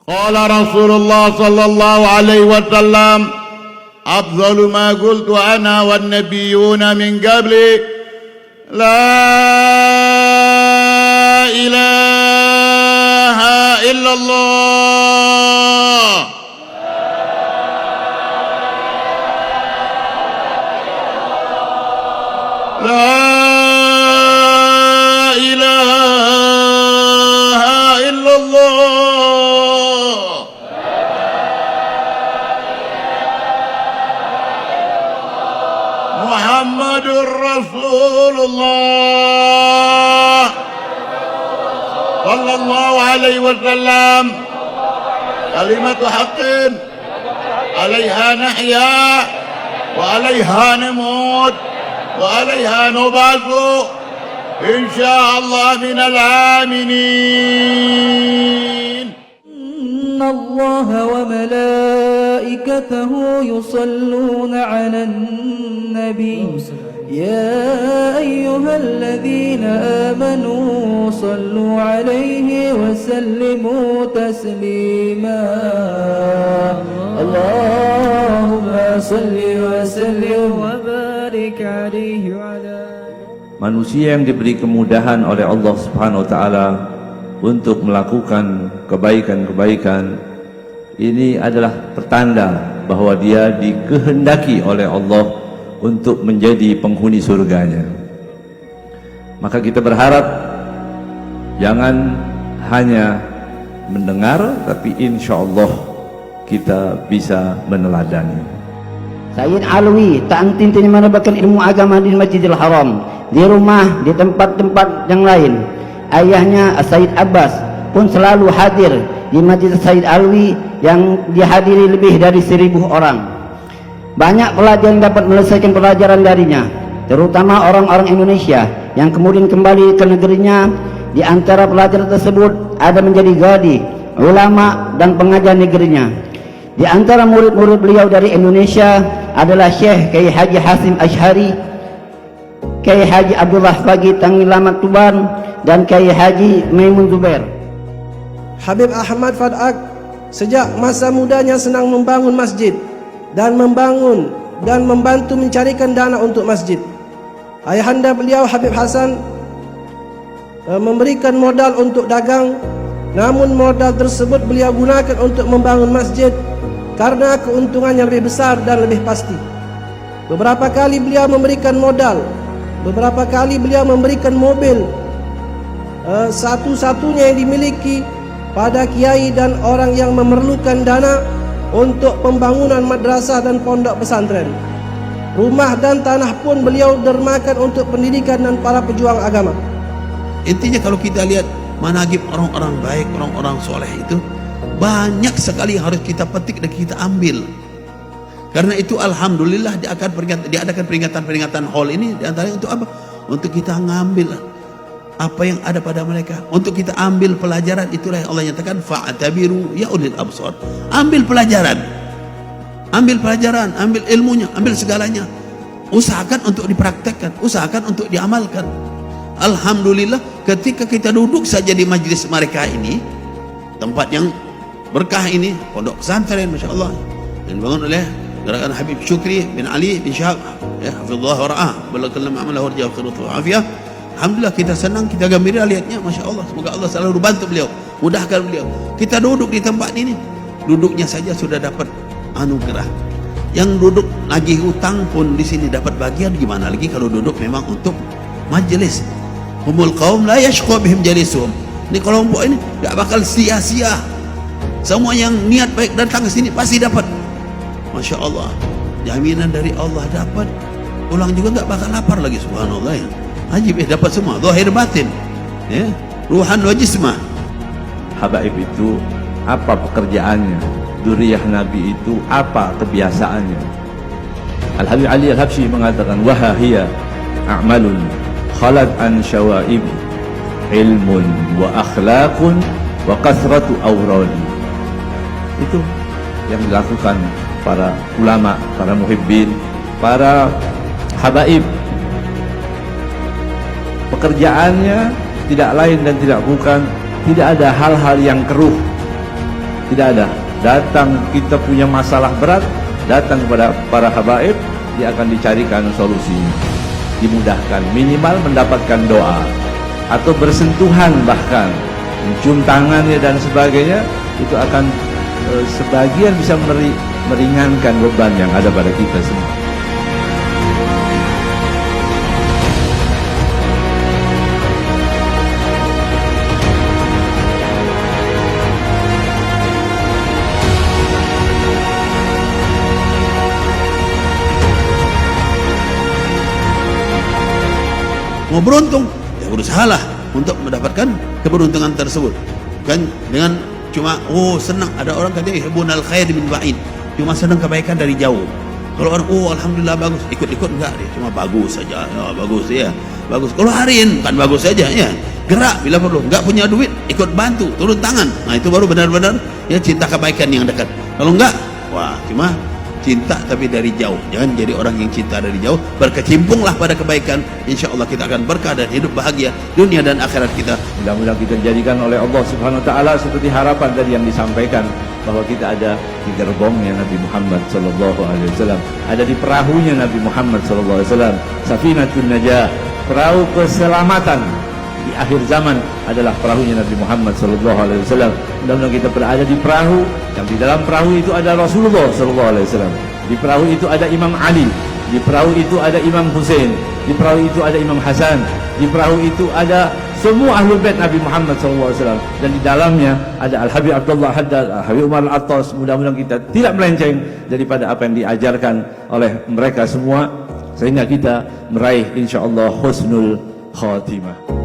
قال رسول الله صلى الله عليه وسلم أفضل ما قلت أنا والنبيون من قبلي لا إله إلا الله لا إله إلا الله محمد رسول الله صلى الله عليه وسلم كلمة حق عليها نحيا وعليها نموت وعليها نبعث إن شاء الله من الآمنين. إن الله وملائكته يصلون على النبي يا أيها الذين آمنوا صلوا عليه وسلموا تسليما اللهم صل وسلم وبارك عليه وعلى. Manusia yang diberi kemudahan oleh Allah Subhanahu wa taala untuk melakukan kebaikan-kebaikan ini adalah pertanda bahwa dia dikehendaki oleh Allah untuk menjadi penghuni surganya. Maka kita berharap jangan hanya mendengar, tapi insya-Allah kita bisa meneladani. Sayyid Alwi tak henti-hentinya menebarkan ilmu agama di Masjidil Haram, di rumah, di tempat-tempat yang lain. Ayahnya Sayyid Abbas pun selalu hadir di Masjid Sayyid Alwi yang dihadiri lebih dari 1000 orang. Banyak pelajar yang dapat menyelesaikan pelajaran darinya, terutama orang-orang Indonesia yang kemudian kembali ke negerinya. Di antara pelajar tersebut ada menjadi gadi, ulama dan pengajar negerinya. Di antara murid-murid beliau dari Indonesia adalah Syekh Kiai Haji Hasim Ashari, Kiai Haji Abdullah Fagi Tangilamat Tuban, dan Kiai Haji Maimun Zubair. Habib Ahmad Fadak sejak masa mudanya senang membangun masjid dan membantu mencarikan dana untuk masjid. Ayahanda beliau Habib Hasan memberikan modal untuk dagang, namun modal tersebut beliau gunakan untuk membangun masjid karena keuntungannya lebih besar dan lebih pasti. Beberapa kali beliau memberikan modal, beberapa kali beliau memberikan mobil, satu-satunya yang dimiliki pada kiai dan orang yang memerlukan dana untuk pembangunan madrasah dan pondok pesantren. Rumah dan tanah pun beliau dermakan untuk pendidikan dan para pejuang agama. Intinya kalau kita lihat manaqib orang-orang baik, orang-orang soleh itu banyak sekali harus kita petik dan kita ambil. Karena itu alhamdulillah diadakan peringatan-peringatan haul ini di antaranya untuk apa? Untuk kita ngambil apa yang ada pada mereka, untuk kita ambil pelajaran. Itulah yang Allah nyatakan fa'tabiru ya ulil absar. Ambil pelajaran, ambil ilmunya, ambil segalanya. Usahakan untuk dipraktekkan, usahakan untuk diamalkan. Alhamdulillah ketika kita duduk saja di majlis mereka ini, tempat yang berkah ini, pondok pesantren Masya Allah yang dibangun oleh gerakan Habib Syukri bin Ali bin Syahab, ya, hafizullah wa ra'ah, balakallahu ma'amalahu warjah khairutu afiyah. Alhamdulillah kita senang, kita gembira lihatnya, Masya Allah. Semoga Allah selalu bantu beliau, mudahkan beliau. Kita duduk di tempat ini, duduknya saja sudah dapat anugerah. Yang duduk lagi hutang pun di sini dapat bagian, gimana lagi kalau duduk memang untuk majelis. Humul qaum la yashqa bihim jalisuhum. Ini kelompok ini tidak bakal sia-sia. Semua yang niat baik datang ke sini pasti dapat. Masya Allah, jaminan dari Allah dapat. Pulang juga nggak bakal lapar lagi, subhanallah ya. Ajib, dapat semua, zahir batin, ya, ruhan wa jismah. Habaib itu apa pekerjaannya? Duriyah Nabi itu apa kebiasaannya? Al-Habib Ali Al-Habsyi mengatakan wahahiyya a'malun khalad an syawaib ilmun wa akhlaqun wa kasratu awradi. Itu yang dilakukan para ulama, para muhibbin, para habaib. Pekerjaannya tidak lain dan tidak bukan, tidak ada hal-hal yang keruh, Tidak ada. Datang kita punya masalah berat, datang kepada para habaib, dia akan dicarikan solusinya, dimudahkan, minimal mendapatkan doa atau bersentuhan, bahkan mencium tangannya dan sebagainya, itu akan sebagian bisa meringankan beban yang ada pada kita semua. Mau beruntung, ya berusahalah untuk mendapatkan keberuntungan tersebut. Kan dengan cuma senang, ada orang katanya yuhibbunal khair min ba'id, cuma senang kebaikan dari jauh. Kalau orang alhamdulillah bagus, ikut-ikut enggak, dia cuma bagus saja. Ya, bagus ya, bagus. Kalau hariin kan bagus saja ya. Gerak bila perlu, enggak punya duit, ikut bantu, turun tangan. Nah, itu baru benar-benar ya cinta kebaikan yang dekat. Kalau enggak, wah cuma cinta tapi dari jauh. Jangan jadi orang yang cinta dari jauh. Berkecimpunglah pada kebaikan, insya Allah kita akan berkah dan hidup bahagia dunia dan akhirat kita. Mudah-mudahan kita dijadikan oleh Allah Subhanahu wa taala seperti harapan tadi yang disampaikan, bahwa kita ada di gerbongnya Nabi Muhammad sallallahu alaihi wasallam, ada di perahunya Nabi Muhammad sallallahu alaihi wasallam. Safinatun Najah, perahu keselamatan di akhir zaman adalah perahunya Nabi Muhammad sallallahu alaihi wasallam. Mudah-mudahan kita berada di perahu yang di dalam perahu itu ada Rasulullah sallallahu alaihi wasallam. Di perahu itu ada Imam Ali, di perahu itu ada Imam Hussein, di perahu itu ada Imam Hasan, di perahu itu ada semua ahlul bait Nabi Muhammad sallallahu alaihi wasallam, dan di dalamnya ada Al-Habib Abdullah Haddad, Al-Habib Umar Al-Attas. Mudah-mudahan kita tidak melenceng daripada apa yang diajarkan oleh mereka semua, sehingga kita meraih insyaallah husnul khatimah.